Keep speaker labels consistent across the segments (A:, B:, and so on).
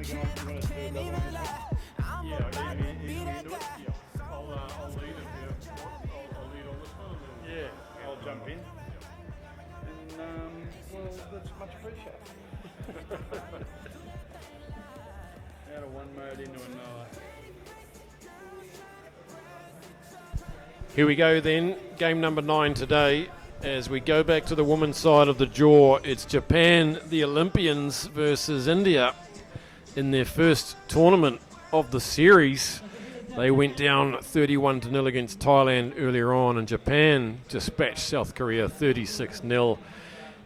A: Yeah, I'll lead him here. I'll lead on this one.
B: Yeah, I'll jump in. And, well, that's much appreciated. Out of one mode into another.
A: Here we go then, game number 9 today. As we go back to the women's side of the draw, it's Japan, the Olympians, versus India in their first tournament of the series. They went down 31-0 against Thailand earlier on, and Japan dispatched South Korea 36-0.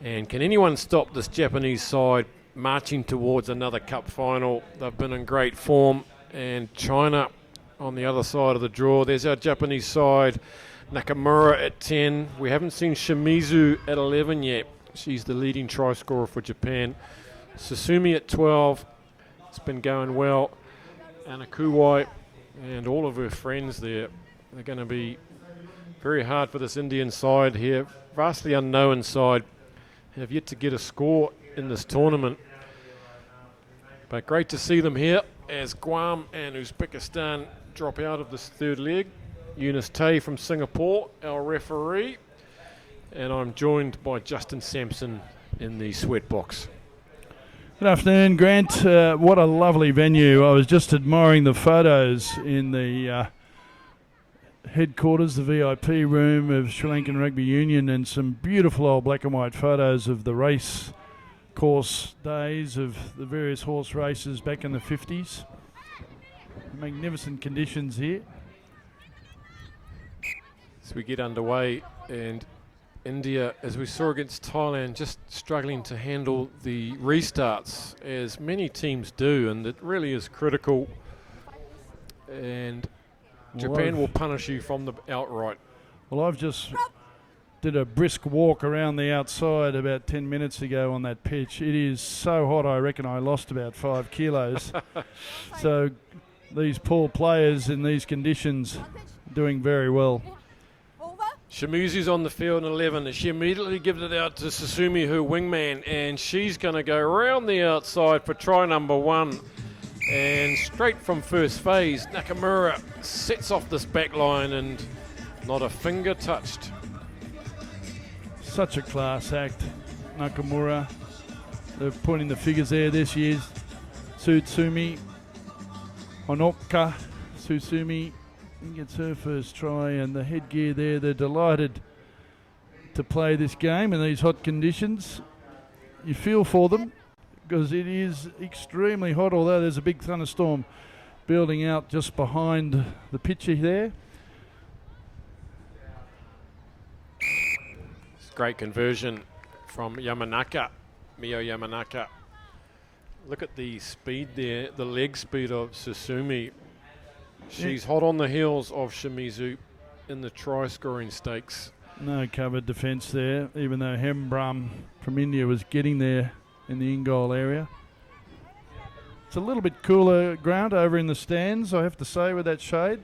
A: And can anyone stop this Japanese side marching towards another cup final? They've been in great form. And China on the other side of the draw. There's our Japanese side. Nakamura at 10. We haven't seen Shimizu at 11 yet. She's the leading try scorer for Japan. Susumi at 12. It's been going well. Anakuwai and all of her friends there. They're going to be very hard for this Indian side here. Vastly unknown side. Have yet to get a score in this tournament. But great to see them here as Guam and Uzbekistan drop out of this third leg. Eunice Tay from Singapore, our referee, and I'm joined by Justin Sampson in the sweatbox.
B: Good afternoon, Grant. What a lovely venue. I was just admiring the photos in the headquarters, the VIP room of Sri Lankan Rugby Union, and some beautiful old black and white photos of the race course days of the various horse races back in the 50s. Magnificent conditions here.
A: As we get underway, and India, as we saw against Thailand, just struggling to handle the restarts, as many teams do, and it really is critical. And Japan will punish you from the outright.
B: Well, I've just did a brisk walk around the outside about 10 minutes ago on that pitch. It is so hot, I reckon I lost about 5 kilos. So these poor players in these conditions doing very well.
A: Shimizu's on the field in 11. She immediately gives it out to Susumi, her wingman, and she's going to go around the outside for try number 1. And straight from first phase, Nakamura sets off this back line and not a finger touched.
B: Such a class act, Nakamura. They're pointing the figures there. There she is. Tsutsumi, Honoka, Susumi gets her first try, and the headgear there. They're delighted to play this game in these hot conditions. You feel for them because it is extremely hot, although there's a big thunderstorm building out just behind the picture there.
A: Great conversion from Yamanaka, Mio Yamanaka. Look at the speed there, the leg speed of Susumi. She's hot on the heels of Shimizu in the try-scoring stakes.
B: No covered defence there, even though Hembram from India was getting there in the in-goal area. It's a little bit cooler ground over in the stands, I have to say, with that shade.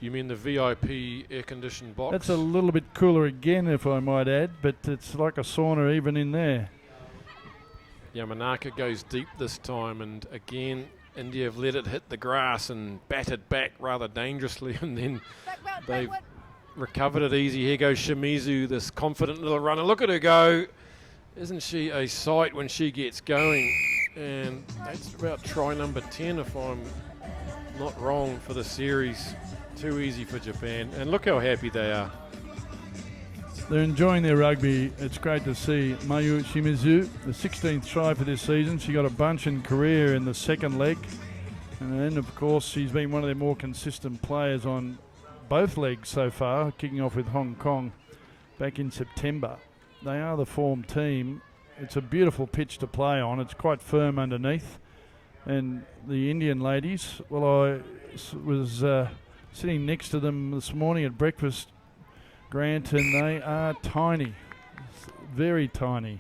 A: You mean the VIP air-conditioned box?
B: That's a little bit cooler again, if I might add, but it's like a sauna even in there.
A: Yamanaka goes deep this time, and again, India have let it hit the grass and batted back rather dangerously, and then they've recovered it easy. Here goes Shimizu, this confident little runner. Look at her go. Isn't she a sight when she gets going? And that's about try number 10, if I'm not wrong, for the series. Too easy for Japan, and look how happy they are.
B: They're enjoying their rugby. It's great to see Mayu Shimizu, the 16th try for this season. She got a bunch in career in the second leg, and then of course she's been one of their more consistent players on both legs so far, kicking off with Hong Kong back in September. They are the form team. It's a beautiful pitch to play on. It's quite firm underneath, and the Indian ladies, well, I was sitting next to them this morning at breakfast, Grant, and they are tiny, very tiny.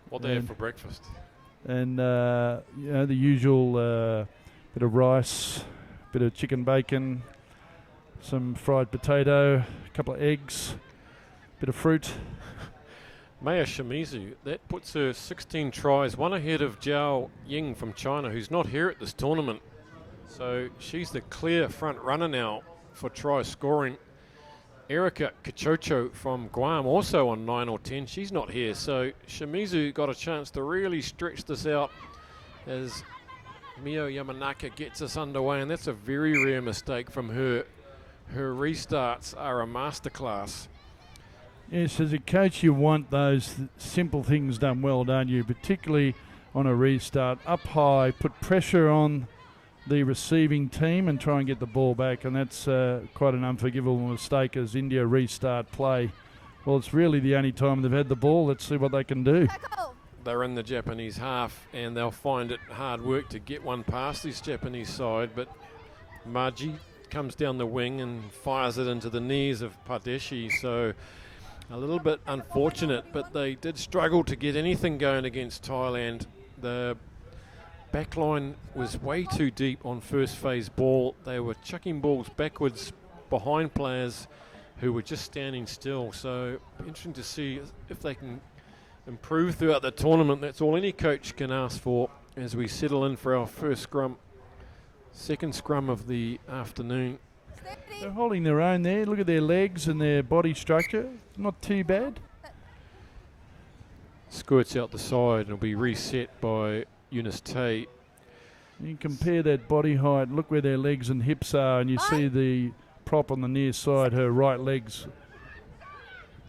A: What they have for breakfast?
B: And you know, the usual bit of rice, bit of chicken bacon, some fried potato, a couple of eggs, bit of fruit.
A: Maya Shimizu, that puts her 16 tries, one ahead of Zhao Ying from China, who's not here at this tournament. So she's the clear front runner now for try scoring. Erika Kachocho from Guam also on 9 or 10. She's not here. So Shimizu got a chance to really stretch this out as Mio Yamanaka gets us underway. And that's a very rare mistake from her. Her restarts are a masterclass.
B: Yes, as a coach, you want those simple things done well, don't you? Particularly on a restart. Up high, put pressure on the receiving team and try and get the ball back. And that's quite an unforgivable mistake as India restart play. Well, it's really the only time they've had the ball. Let's see what they can do.
A: They're in the Japanese half and they'll find it hard work to get one past this Japanese side. But Maji comes down the wing and fires it into the knees of Pardeshi. So a little bit unfortunate, but they did struggle to get anything going against Thailand. The backline was way too deep on first phase ball. They were chucking balls backwards behind players who were just standing still. So interesting to see if they can improve throughout the tournament. That's all any coach can ask for as we settle in for our first scrum, second scrum of the afternoon.
B: They're holding their own there. Look at their legs and their body structure. Not too bad.
A: Squirts out the side and will be reset by Eunice Tay.
B: You compare that body height. Look where their legs and hips are, and you see the prop on the near side. Her right leg's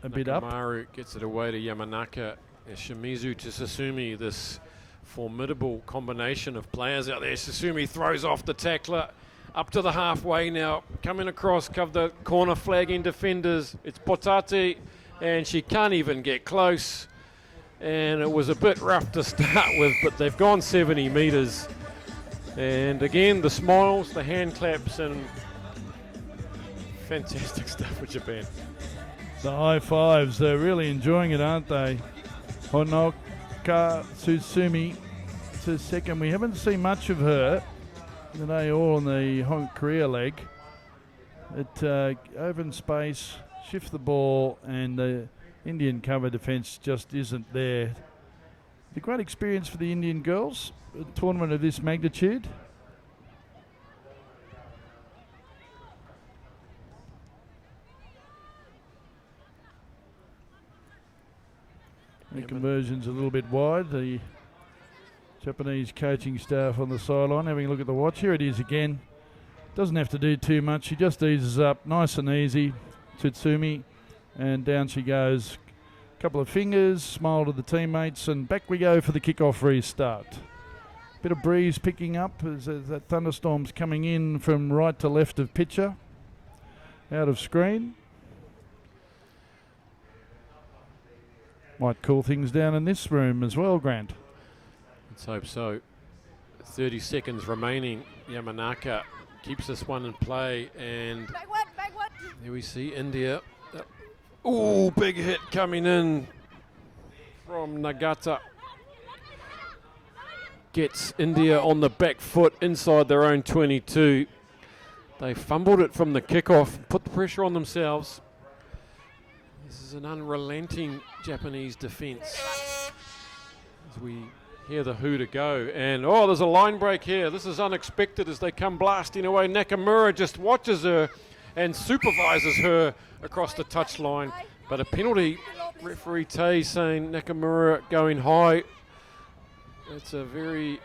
B: a bit up.
A: Nakamaru gets it away to Yamanaka. Shimizu to Susumi. This formidable combination of players out there. Susumi throws off the tackler. Up to the halfway now, coming across, cover the corner, flagging defenders. It's Potate, and she can't even get close. And it was a bit rough to start with, but they've gone 70 metres. And again, the smiles, the hand claps, and fantastic stuff with Japan.
B: The high fives, they're really enjoying it, aren't they? Honoka Susumi to second. We haven't seen much of her today, all on the Korea leg. Open space, shift the ball, and the Indian cover defence just isn't there. A great experience for the Indian girls, a tournament of this magnitude. The conversion's a little bit wide. The Japanese coaching staff on the sideline having a look at the watch. Here it is again. Doesn't have to do too much. She just eases up nice and easy. Tsutsumi, and down she goes. Couple of fingers, smile to the teammates, and back we go for the kickoff restart. Bit of breeze picking up as that thunderstorm's coming in from right to left of pitcher. Out of screen. Might cool things down in this room as well, Grant.
A: Let's hope so. 30 seconds remaining. Yamanaka keeps this one in play, and
C: Back one.
A: there we see India. Ooh, big hit coming in from Nagata. Gets India on the back foot inside their own 22. They fumbled it from the kickoff, put the pressure on themselves. This is an unrelenting Japanese defence. As we hear the hooter go, and there's a line break here. This is unexpected as they come blasting away. Nakamura just watches her and supervises her across the touchline, but a penalty. Referee Tay saying Nakamura going high. It's a very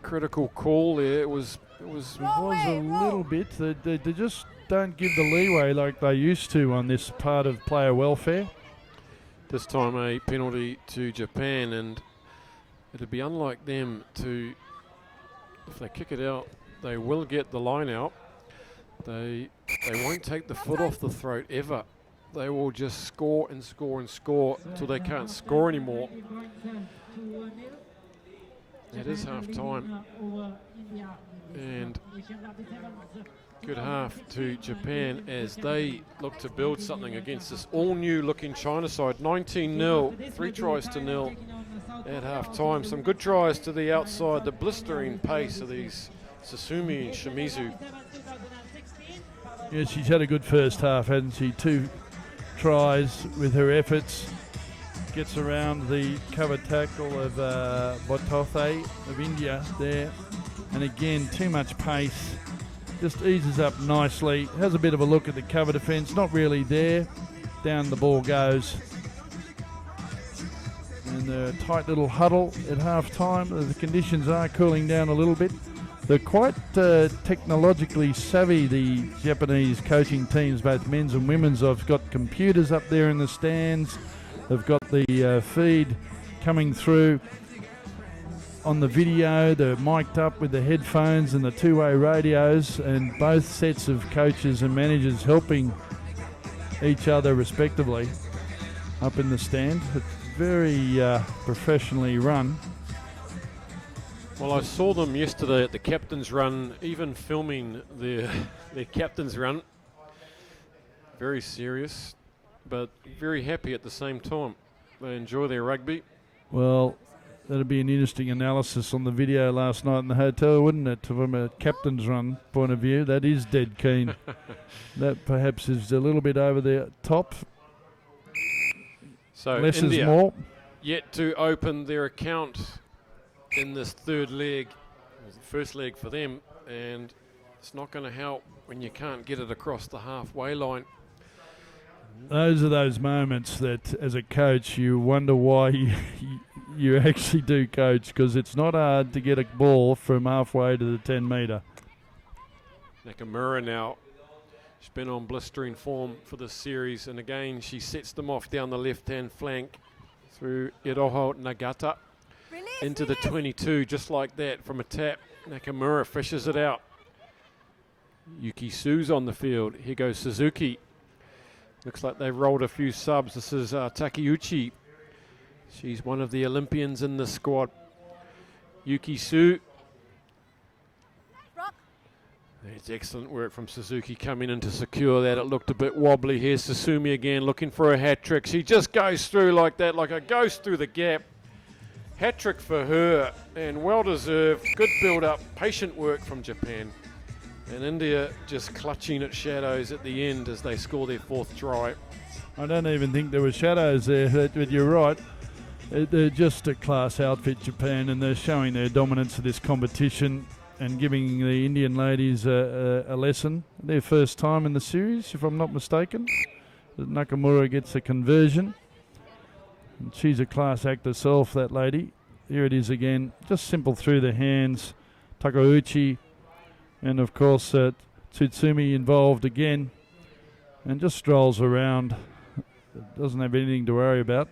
A: critical call there. It was
B: a little bit. They just don't give the leeway like they used to on this part of player welfare.
A: This time a penalty to Japan, and it'd be unlike them to, if they kick it out, they will get the line out. They won't take the foot off the throat ever. They will just score and score and score until they can't score anymore. It is half time, and good half to Japan as they look to build something against this all-new looking China side. 19-0, 3 tries to 0 at half time. Some good tries to the outside, the blistering pace of these Susumi and Shimizu.
B: Yeah, she's had a good first half, hasn't she? Two tries with her efforts. Gets around the cover tackle of Botothe of India there. And again, too much pace. Just eases up nicely. Has a bit of a look at the cover defence. Not really there. Down the ball goes. And the tight little huddle at half time. The conditions are cooling down a little bit. They're quite technologically savvy, the Japanese coaching teams, both men's and women's. I've got computers up there in the stands. They've got the feed coming through on the video. They're mic'd up with the headphones and the two-way radios, and both sets of coaches and managers helping each other respectively up in the stand. It's very professionally run.
A: Well, I saw them yesterday at the captain's run, even filming their captain's run. Very serious, but very happy at the same time. They enjoy their rugby.
B: Well, that'd be an interesting analysis on the video last night in the hotel, wouldn't it? From a captain's run point of view, that is dead keen. That perhaps is a little bit over the top.
A: So
B: less
A: India
B: is more.
A: Yet to open their account in this third leg. It was the first leg for them, and it's not going to help when you can't get it across the halfway line.
B: Those are those moments that, as a coach, you wonder why you actually do coach, because it's not hard to get a ball from halfway to the 10 metre.
A: Nakamura now, she's been on blistering form for this series, and again she sets them off down the left-hand flank through Iroho Nagata into the 22, just like that from a tap. Nakamura fishes it out. Yuki Su's on the field. Here goes Suzuki. Looks like they've rolled a few subs. This is Takeuchi. She's one of the Olympians in the squad. Yuki Su. It's excellent work from Suzuki coming in to secure that. It looked a bit wobbly. Here's Susumi again looking for a hat trick. She just goes through like that, like a ghost through the gap. Hat trick for her, and well deserved. Good build up, patient work from Japan. And India just clutching at shadows at the end as they score their fourth try.
B: I don't even think there were shadows there, but you're right. They're just a class outfit, Japan, and they're showing their dominance of this competition and giving the Indian ladies a lesson. Their first time in the series, if I'm not mistaken. Nakamura gets a conversion. And she's a class act herself, that lady. Here it is again. Just simple through the hands. Takeuchi. And of course, Tsutsumi involved again. And just strolls around. Doesn't have anything to worry about.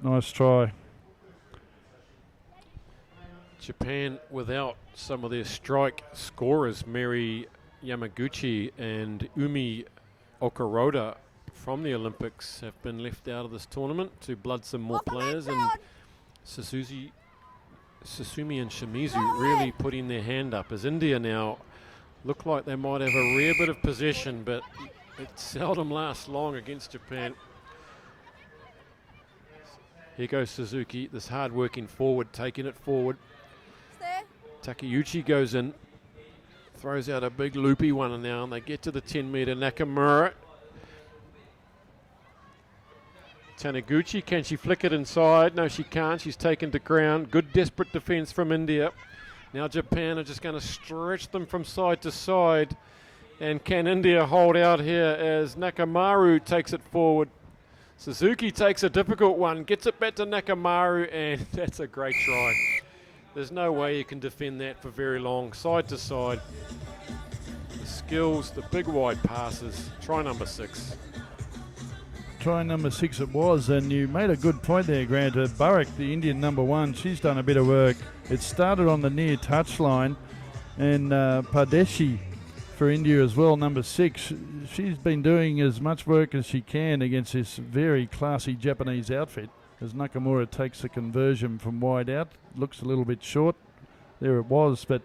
B: Nice try.
A: Japan without some of their strike scorers, Mary Yamaguchi and Umi Okaroda from the Olympics, have been left out of this tournament to blood some more players, and Susumi and Shimizu really putting their hand up as India now look like they might have a rare bit of possession, but it seldom lasts long against Japan. Here goes Suzuki, this hard-working forward, taking it forward. Takeuchi goes in, throws out a big loopy one now, and they get to the 10-metre. Nakamura. Taniguchi, can she flick it inside? No, she can't. She's taken to ground. Good desperate defence from India. Now Japan are just going to stretch them from side to side. And can India hold out here as Nakamaru takes it forward? Suzuki takes a difficult one, gets it back to Nakamaru, and that's a great try. There's no way you can defend that for very long. Side to side. The skills, the big wide passes. Try number 6.
B: Try number 6 it was, and you made a good point there, Grant. Burrick, the Indian number 1, she's done a bit of work. It started on the near touchline, and Pardeshi for India as well, number 6. She's been doing as much work as she can against this very classy Japanese outfit. As Nakamura takes the conversion from wide out. Looks a little bit short. There it was, but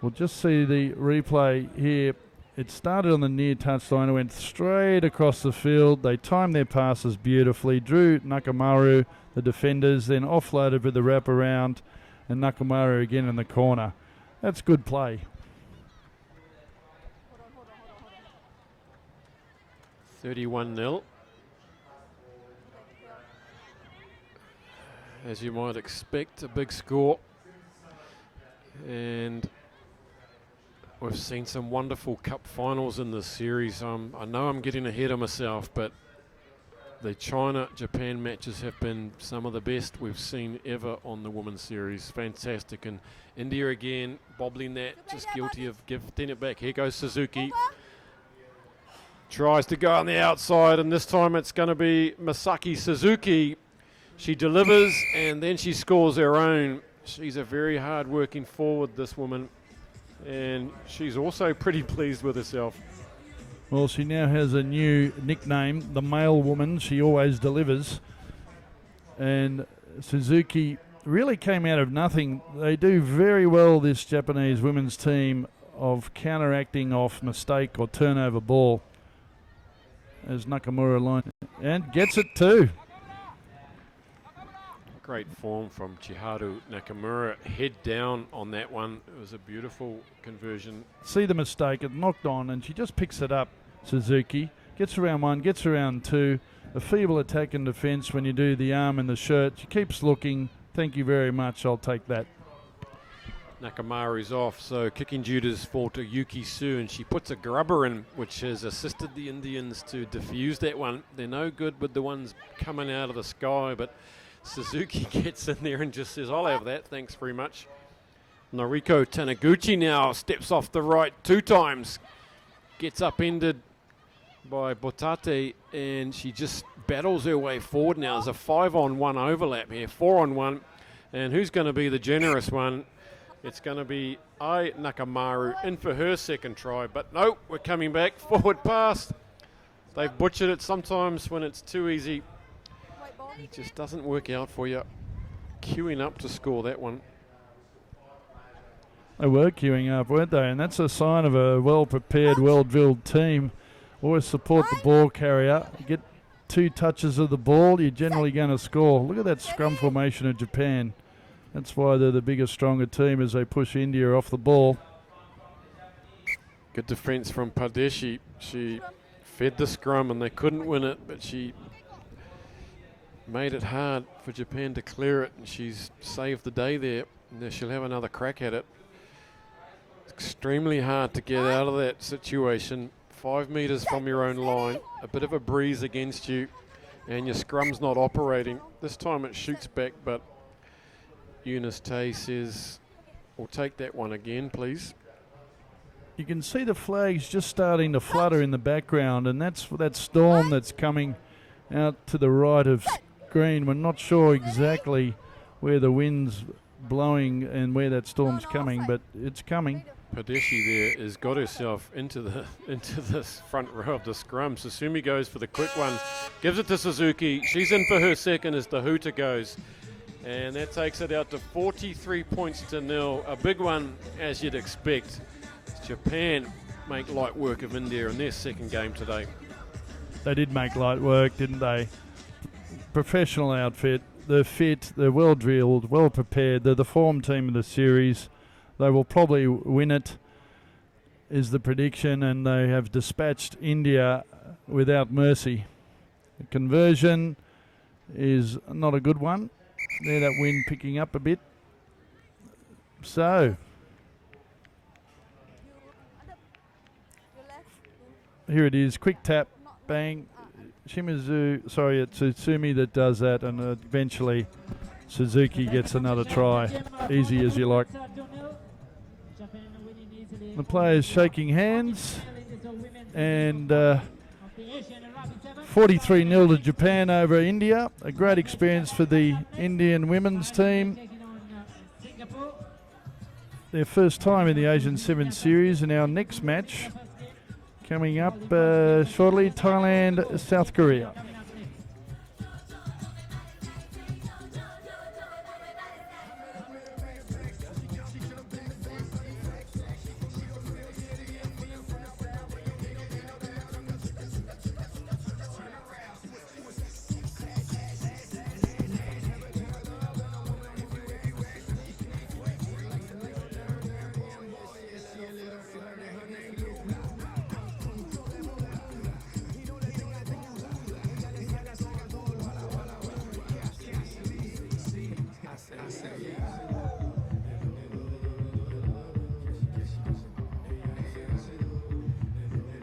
B: we'll just see the replay here. It started on the near touchline. It went straight across the field. They timed their passes beautifully. Drew Nakamaru, the defenders, then offloaded with the wraparound, and Nakamaru again in the corner. That's good play.
A: 31-0. As you might expect, a big score. And we've seen some wonderful cup finals in this series. I know I'm getting ahead of myself, but the China-Japan matches have been some of the best we've seen ever on the women's series. Fantastic. And India again, bobbling that, just guilty of giving it back. Here goes Suzuki. Tries to go on the outside, and this time it's going to be Masaki Suzuki. She delivers, and then she scores her own. She's a very hard-working forward, this woman. And she's also pretty pleased with herself.
B: Well, she now has a new nickname, the Mail Woman. She always delivers. And Suzuki really came out of nothing. They do very well, this Japanese women's team, of counteracting off mistake or turnover ball. As Nakamura line and gets it too.
A: Great form from Chiharu Nakamura. Head down on that one. It was a beautiful conversion.
B: See the mistake, it knocked on, and she just picks it up, Suzuki. Gets around one, gets around two. A feeble attack and defence when you do the arm and the shirt. She keeps looking. Thank you very much, I'll take that.
A: Nakamura's off, so kicking duties fall to Yuki Su, and she puts a grubber in, which has assisted the Indians to defuse that one. They're no good with the ones coming out of the sky, but Suzuki gets in there and just says, I'll have that, thanks very much. Noriko Taniguchi now steps off the right 2 times. Gets upended by Botate, and she just battles her way forward now. There's a 5-on-1 overlap here, 4-on-1. And who's going to be the generous one? It's going to be Ai Nakamaru in for her second try. But no, we're coming back. Forward pass. They've butchered it sometimes when it's too easy. It just doesn't work out for you. Queuing up to score that one.
B: They were queuing up, weren't they? And that's a sign of a well-prepared, well-drilled team. Always support the ball carrier. Get 2 touches of the ball, you're generally going to score. Look at that scrum formation of Japan. That's why they're the bigger, stronger team as they push India off the ball.
A: Good defence from Pardeshi. She fed the scrum and they couldn't win it, but she made it hard for Japan to clear it, and she's saved the day there. Now she'll have another crack at it. It's extremely hard to get out of that situation. 5 metres from your own line, a bit of a breeze against you, and your scrum's not operating. This time it shoots back, but Eunice Tay says, we'll take that one again, please.
B: You can see the flags just starting to flutter in the background, and that's that storm that's coming out to the right of screen. We're not sure exactly where the wind's blowing and where that storm's coming, but it's coming.
A: Pardeshi there has got herself into this front row of the scrum. Susumi goes for the quick one, gives it to Suzuki. She's in for her second as the hooter goes. And that takes it out to 43 points to 0. A big one, as you'd expect. Japan make light work of India in their second game today.
B: They did make light work, didn't they? Professional outfit. They're fit, they're well drilled, well prepared. They're the form team of the series. They will probably win it, is the prediction, and they have dispatched India without mercy. The conversion is not a good one. There, that wind picking up a bit. So, here it is, quick tap, bang. Shimizu, sorry, it's Utsumi that does that, and eventually Suzuki gets another try. Easy as you like. The players shaking hands, and 43-0 to Japan over India. A great experience for the Indian women's team. Their first time in the Asian Sevens series, and our next match coming up shortly, Thailand, South Korea.